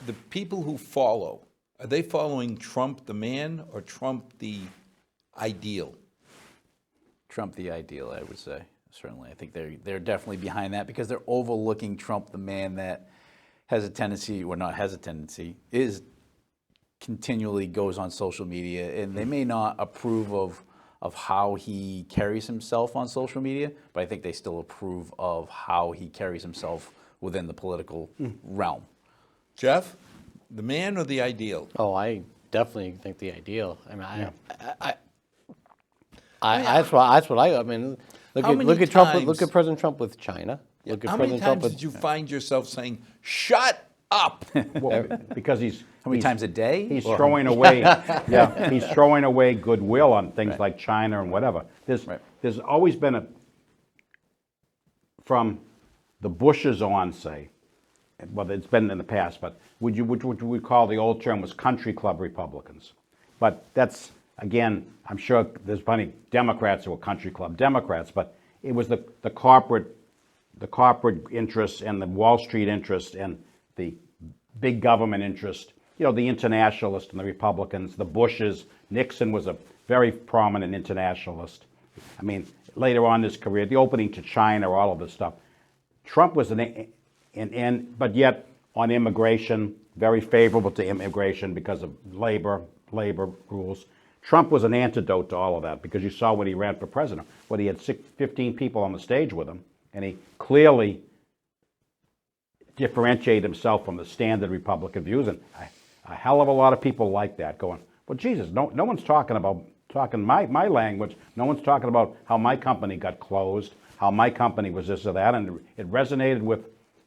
the people who follow, are they following Trump the man or Trump the ideal?
Trump the ideal, I would say. Certainly, I think they're definitely behind that because they're overlooking Trump the man that has a tendency, or not has a tendency, is continually goes on social media, and they may not approve of how he carries himself on social media, but I think they still approve of how he carries himself within the political realm.
Jeff, the man or the ideal?
Oh, I definitely think the ideal. I mean,
Yeah.
that's what I mean.
How many
Look at Trump.
times-
Look at President Trump with China. Look at
How many
President Trump
times
with
did you find yourself saying, shut up?
Well, because he's
How many
he's-
times a day?
He's
Or-
throwing away, he's throwing away goodwill on things like China and whatever. There's always been from the Bushes on, say, well, it's been in the past, but which we call the old term was country club Republicans. But that's, again, I'm sure there's plenty of Democrats who are country club Democrats, but it was the corporate interests and the Wall Street interest and the big government interest, the internationalists and the Republicans, the Bushes. Nixon was a very prominent internationalist. I mean, later on in his career, the opening to China, all of this stuff. Trump was but yet on immigration, very favorable to immigration because of labor rules. Trump was an antidote to all of that because you saw when he ran for president, he had 15 people on the stage with him, and he clearly differentiated himself from the standard Republican views, and a hell of a lot of people like that, going, well, Jesus, no one's talking my language. No one's talking about how my company got closed, how my company was this or that, and it resonated with,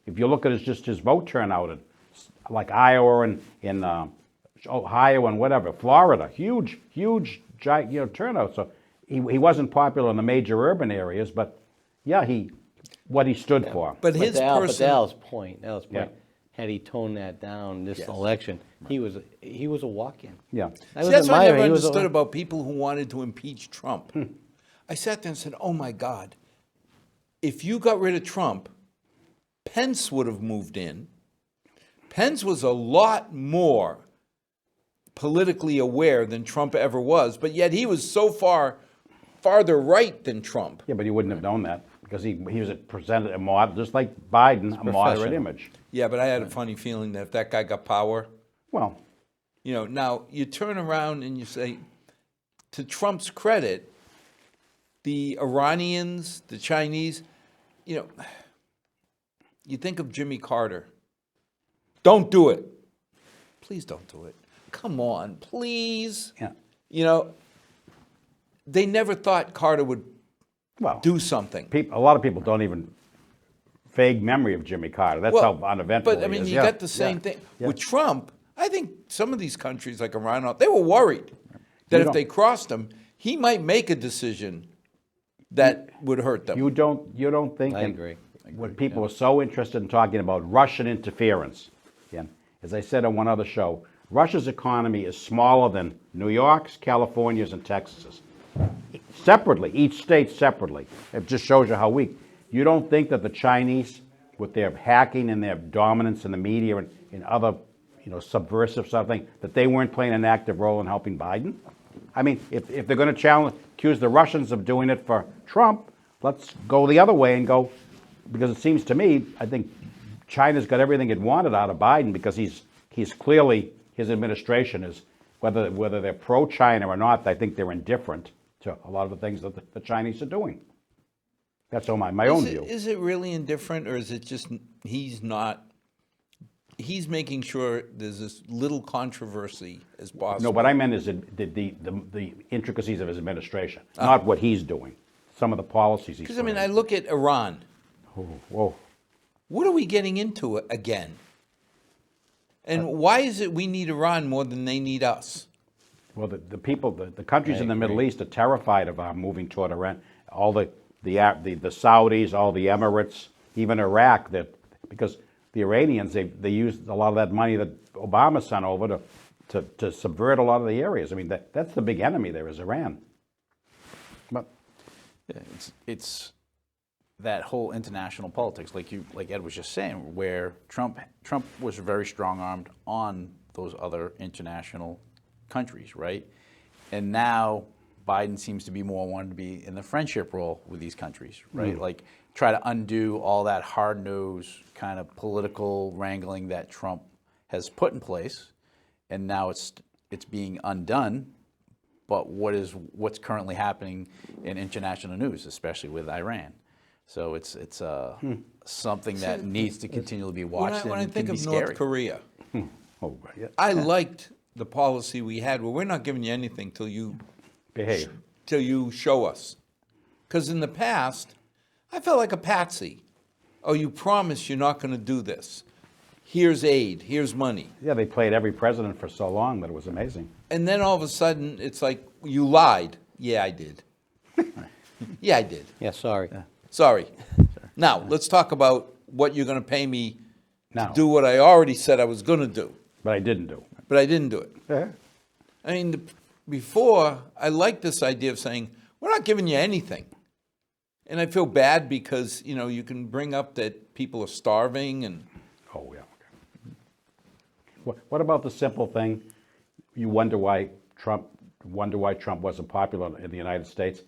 if you look at his vote turnout in like Iowa and in Ohio and whatever, Florida, huge giant, turnout. So he wasn't popular in the major urban areas, but yeah, what he stood for.
But his
But
person,
Dal's point,
Yeah.
had he toned that down this election, he was a walk-in.
Yeah.
see, that's what I never
He was a-
understood about people who wanted to impeach Trump. I sat there and said, oh my God, if you got rid of Trump, Pence would have moved in. Pence was a lot more politically aware than Trump ever was, but yet he was so farther right than Trump.
Yeah, but you wouldn't have known that because he was presented just like Biden, a moderate
professional.
image.
Yeah, but I had a funny feeling that if that guy got power,
Well,
now you turn around and you say, to Trump's credit, the Iranians, the Chinese, you think of Jimmy Carter. Don't do it. Please don't do it. Come on, please.
yeah.
They never thought Carter would
Well,
do something.
a lot of people don't even vague memory of Jimmy Carter. That's how uneventful
But I
he
mean,
is.
you
Yeah,
got the same
yeah,
thing
yeah.
with Trump. I think some of these countries, like Iran, they were worried that if
don't-
they crossed him, he might make a decision that would hurt them.
You don't think?
I
and
agree.
When people are so interested in talking about Russian interference, again, as I said on one other show, Russia's economy is smaller than New York's, California's, and Texas's. Separately, each state separately. It just shows you how weak. You don't think that the Chinese, with their hacking and their dominance in the media and other, subversive something, that they weren't playing an active role in helping Biden? I mean, if they're going to accuse the Russians of doing it for Trump, let's go the other way and go, because it seems to me, I think China's got everything it wanted out of Biden, because he's clearly, his administration is, whether they're pro-China or not, I think they're indifferent to a lot of the things that the Chinese are doing. That's all my own view.
Is it really indifferent, or is it just he's making sure there's as little controversy as possible?
No, what I meant is the intricacies of his administration, not what he's doing. Some of the policies he's
Because,
put in.
I look at Iran.
Oh, whoa.
What are we getting into again? And why is it we need Iran more than they need us?
Well, the people, the countries in the Middle East are terrified of moving toward Iran. All the Saudis, all the Emirates, even Iraq, because the Iranians, they used a lot of that money that Obama sent over to subvert a lot of the areas. I mean, that's the big enemy there is Iran. But
Yeah, it's that whole international politics, like Ed was just saying, where Trump was very strong-armed on those other international countries, right? And now Biden seems to be more wanting to be in the friendship role with these countries, right? Like try to undo all that hard-nosed kind of political wrangling that Trump has put in place, and now it's being undone. But what's currently happening in international news, especially with Iran? So it's something that needs to continually be watched.
When I
and
think
can be
of North
scary.
Korea,
oh, yeah.
I liked the policy we had where we're not giving you anything till you
Behave.
show us. Because in the past, I felt like a patsy. Oh, you promise you're not going to do this. Here's aid, here's money.
Yeah, they played every president for so long that it was amazing.
And then all of a sudden, it's like, you lied. Yeah, I did. Yeah, I did.
Yeah, sorry.
Sorry. Now, let's talk about what you're going to pay me
Now.
to do what I already said I was going to do.
But I didn't do.
But I didn't do it.
Yeah.
I mean, before, I liked this idea of saying, we're not giving you anything. And I feel bad because, you can bring up that people are starving and...
Oh, yeah. Okay. What about the simple thing? You wonder why Trump wasn't popular in the United States.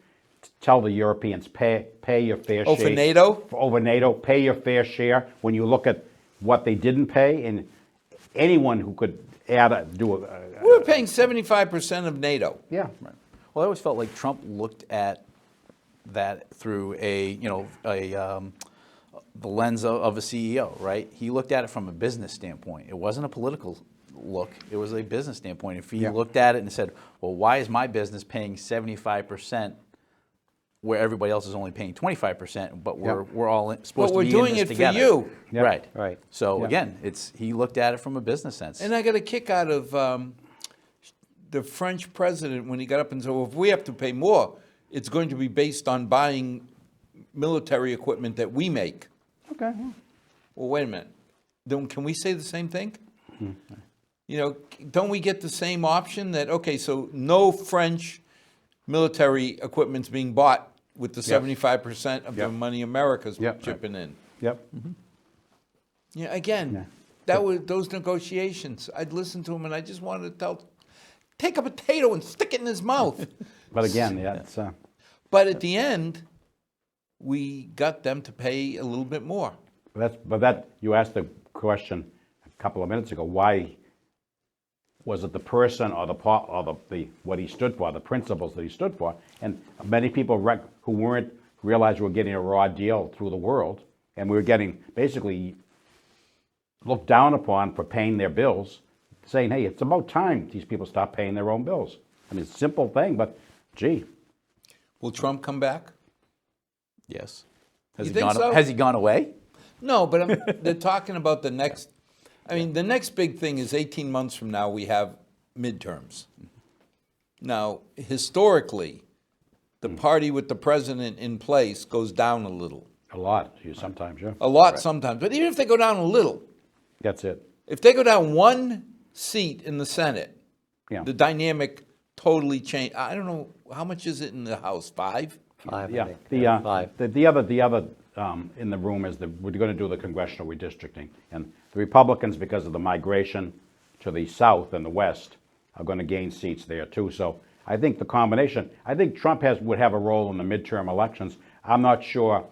Tell the Europeans, pay your fair share.
Oh, for NATO?
Over NATO, pay your fair share. When you look at what they didn't pay, and anyone who could
We're paying 75% of NATO.
yeah.
Right. Well, I always felt like Trump looked at that through the lens of a CEO, right? He looked at it from a business standpoint. It wasn't a political look. It was a business standpoint. If he looked at it and said, well, why is my business paying 75% where everybody else is only paying 25%, but we're all supposed
But
to be
we're doing
in this
it
together.
for you.
Yep.
Right.
Right.
So
Yeah.
again, he looked at it from a business sense.
And I got a kick out of the French president when he got up and said, well, if we have to pay more, it's going to be based on buying military equipment that we make.
Okay.
Well, wait a minute. Then can we say the same thing? Don't we get the same option that, okay, so no French military equipment's being bought with the 75% of the
Yep.
money America's
Yep.
chipping in?
Yep.
Yeah, again, that was those negotiations. I'd listen to him and I just wanted to take a potato and stick it in his mouth.
But again, yeah, it's
But at the end, we got them to pay a little bit more.
you asked the question a couple of minutes ago. Why was it the person or the what he stood for, the principles that he stood for? And many people who weren't realized we were getting a raw deal through the world, and we were getting basically looked down upon for paying their bills, saying, "Hey, it's about time these people stop paying their own bills." I mean, it's a simple thing, but gee.
Will Trump come back?
Yes.
You think so?
Has he gone away?
No, but they're talking about the next. I mean, the next big thing is 18 months from now, we have midterms. Now, historically, the party with the president in place goes down a little.
A lot, sometimes, yeah.
A lot sometimes. But even if they go down a little,
That's it.
if they go down one seat in the Senate,
Yeah.
the dynamic totally changed. I don't know, how much is it in the House? 5?
5. I
Yeah.
think.
The
Five.
the other in the room is that we're going to do the congressional redistricting. And the Republicans, because of the migration to the south and the west, are going to gain seats there too. So I think the combination, I think Trump would have a role in the midterm elections. I'm not sure.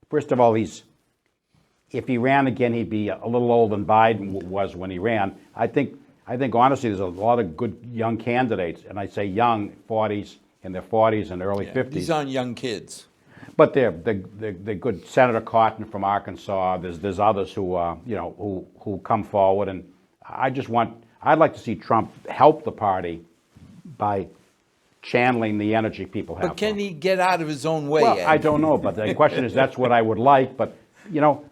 First of all, if he ran again, he'd be a little older than Biden was when he ran. I think honestly, there's a lot of good young candidates, and I say young, 40s, in their 40s and early 50s.
These aren't young kids.
But they're good. Senator Cotton from Arkansas. There's others who who come forward, and I'd like to see Trump help the party by channeling the energy people have.
But can he get out of his own way,
Well,
Ed?
I don't know, but the question is, that's what I would like. But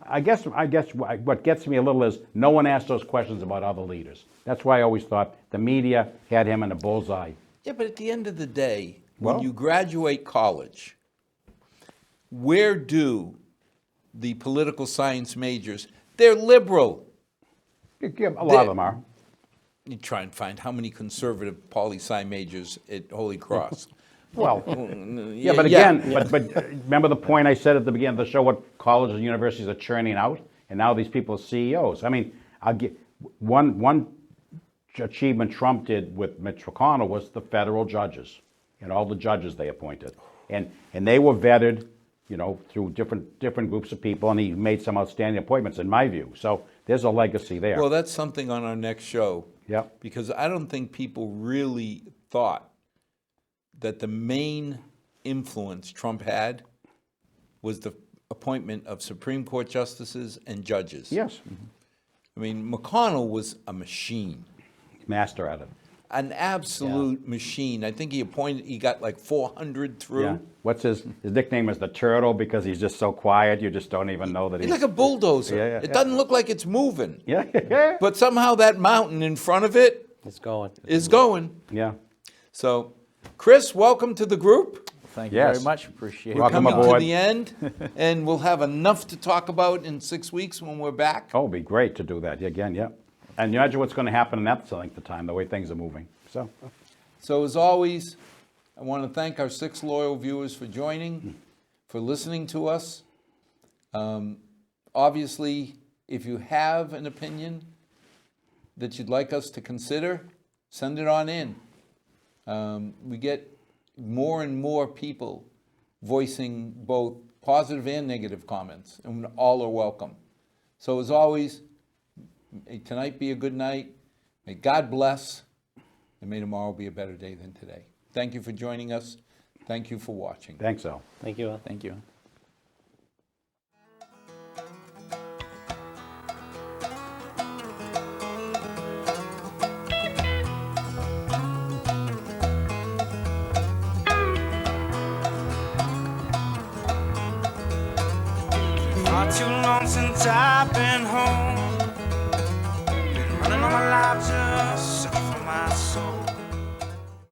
I guess what gets me a little is no one asked those questions about other leaders. That's why I always thought the media had him in a bullseye.
Yeah, but at the end of the day,
Well-
when you graduate college, where do the political science majors, they're liberal.
Yeah, a lot of them are.
You try and find how many conservative poli-sci majors at Holy Cross.
Well, yeah, but again, but remember the point I said at the beginning of the show, what colleges and universities are churning out, and now these people are CEOs. I mean, I'll get one achievement Trump did with Mitch McConnell was the federal judges and all the judges they appointed, and they were vetted, through different groups of people, and he made some outstanding appointments, in my view. So there's a legacy there.
Well, that's something on our next show.
Yep.
Because I don't think people really thought that the main influence Trump had was the appointment of Supreme Court justices and judges.
Yes,
I mean, McConnell was a machine,
master at it.
an absolute machine. I think he got like 400 through.
Yeah. What's his nickname is the Turtle because he's just so quiet. You just don't even know that
He's
he's
like a bulldozer.
Yeah,
It doesn't look like it's moving.
Yeah.
But somehow that mountain in front of it
It's going.
is going.
Yeah.
So, Chris, welcome to the group.
Thank you
Yes.
very much. Appreciate
We're
it.
Welcome
coming
aboard.
to the end, and we'll have enough to talk about in 6 weeks when we're back.
Oh, it'd be great to do that again. Yeah. And you imagine what's going to happen in that length of time, the way things are moving.
So as always, I want to thank our 6 loyal viewers for joining, for listening to us. Obviously, if you have an opinion that you'd like us to consider, send it on in. We get more and more people voicing both positive and negative comments, and all are welcome. So as always, may tonight be a good night. May God bless. And may tomorrow be a better day than today. Thank you for joining us. Thank you for watching.
Thanks, Al.
Thank you, Al.
Thank you.
Far too long since I've been home. Been running all my life just